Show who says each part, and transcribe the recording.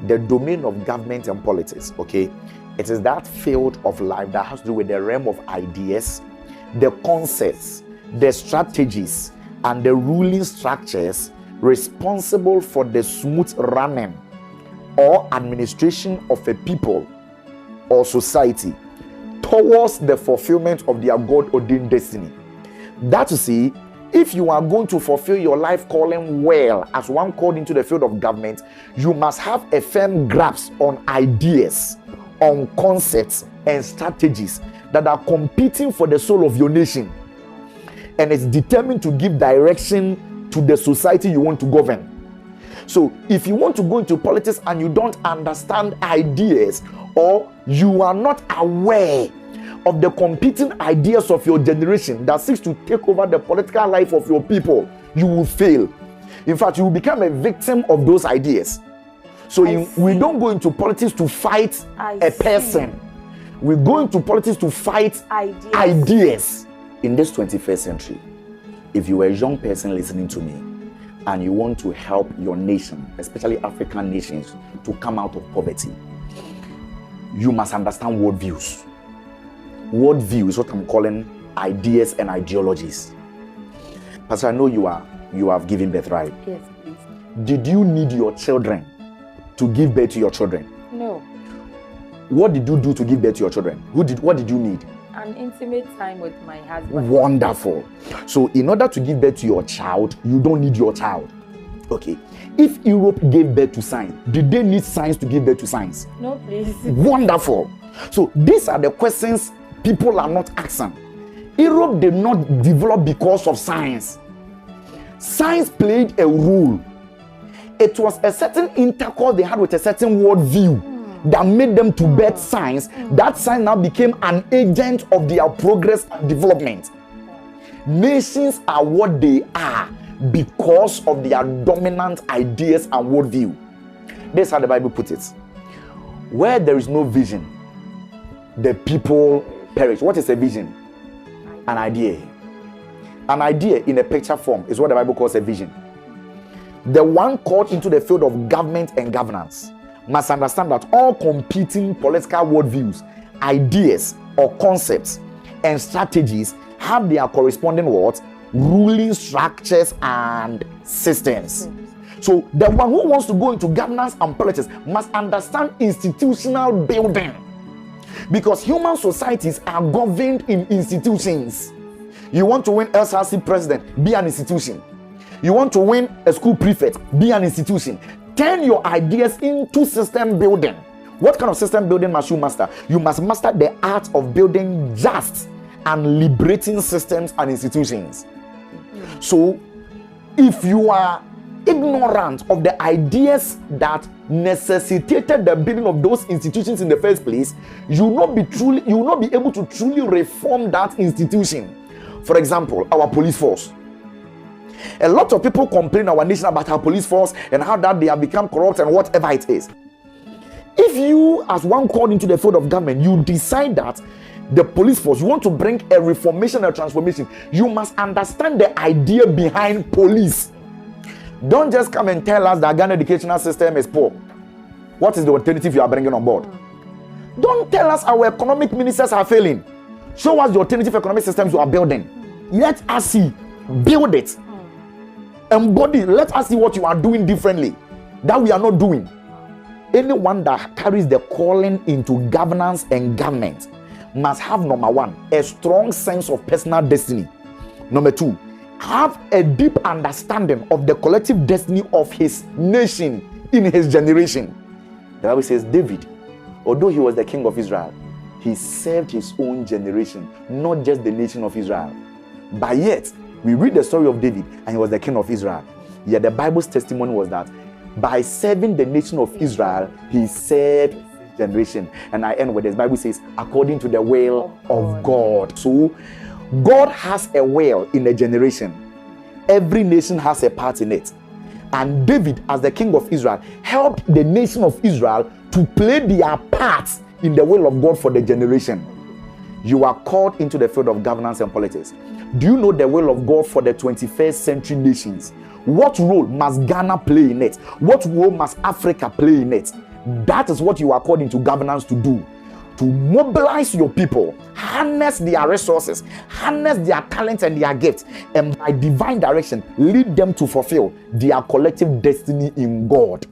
Speaker 1: the domain of government and politics, okay? It is that field of life that has to do with the realm of ideas, the concepts, the strategies, and the ruling structures responsible for the smooth running or administration of a people or society towards the fulfillment of their God-ordained destiny. That to see, if you are going to fulfill your life calling well as one called into the field of government, you must have a firm grasp on ideas, on concepts and strategies that are competing for the soul of your nation, and it's determined to give direction to the society you want to govern. So if you want to go into politics and you don't understand ideas, or you are not aware of the competing ideas of your generation that seeks to take over the political life of your people, you will fail. In fact, you will become a victim of those ideas. So we don't go into politics to fight a person. We go into politics to fight ideas. In this 21st century, if you are a young person listening to me and you want to help your nation, especially African nations, to come out of poverty, you must understand worldviews. Worldview is what I'm calling ideas and ideologies. Pastor, I know you have given birth, right?
Speaker 2: Yes, please.
Speaker 1: Did you need your children to give birth to your children?
Speaker 2: No.
Speaker 1: What did you do to give birth to your children? What did you need?
Speaker 2: An intimate time with my husband.
Speaker 1: Wonderful. So in order to give birth to your child, you don't need your child. Okay. If Europe gave birth to science, did they need science to give birth to science?
Speaker 2: No, please.
Speaker 1: Wonderful. So these are the questions people are not asking. Europe did not develop because of science. Science played a role. It was a certain intercourse they had with a certain worldview that made them to birth science. That science now became an agent of their progress and development. Nations are what they are because of their dominant ideas and worldview. That's how the Bible puts it. Where there is no vision, the people perish. What is a vision? An idea. An idea in a picture form is what the Bible calls a vision. The one called into the field of government and governance must understand that all competing political worldviews, ideas or concepts and strategies have their corresponding what? Ruling structures and systems. So the one who wants to go into governance and politics must understand institutional building, because human societies are governed in institutions. You want to win SRC president, be an institution. You want to win a school prefect, be an institution. Turn your ideas into system building. What kind of system building must you master? You must master the art of building just and liberating systems and institutions. So if you are ignorant of the ideas that necessitated the building of those institutions in the first place, you will not be able to truly reform that institution. For example, our police force. A lot of people complain in our nation about our police force and how that they have become corrupt and whatever it is. If you, as one called into the field of government, you decide that the police force, you want to bring a reformation or transformation, you must understand the idea behind police. Don't just come and tell us that Ghana educational system is poor. What is the alternative you are bringing on board? Don't tell us our economic ministers are failing. Show us the alternative economic systems you are building. Let us see. Build it. Embody. Let us see what you are doing differently that we are not doing. Anyone that carries the calling into governance and government must have, number one, a strong sense of personal destiny. Number two, have a deep understanding of the collective destiny of his nation in his generation. The Bible says David, although he was the king of Israel, he served his own generation, not just the nation of Israel. But yet, we read the story of David and he was the king of Israel. Yet the Bible's testimony was that by serving the nation of Israel, he served his generation. And I end with this. The Bible says, according to the will of God. So, God has a will in a generation. Every nation has a part in it. And David, as the king of Israel, helped the nation of Israel to play their part in the will of God for the generation. You are called into the field of governance and politics. Do you know the will of God for the 21st century nations? What role must Ghana play in it? What role must Africa play in it? That is what you are called into governance to do. To mobilize your people, harness their resources, harness their talents and their gifts, and by divine direction, lead them to fulfill their collective destiny in God.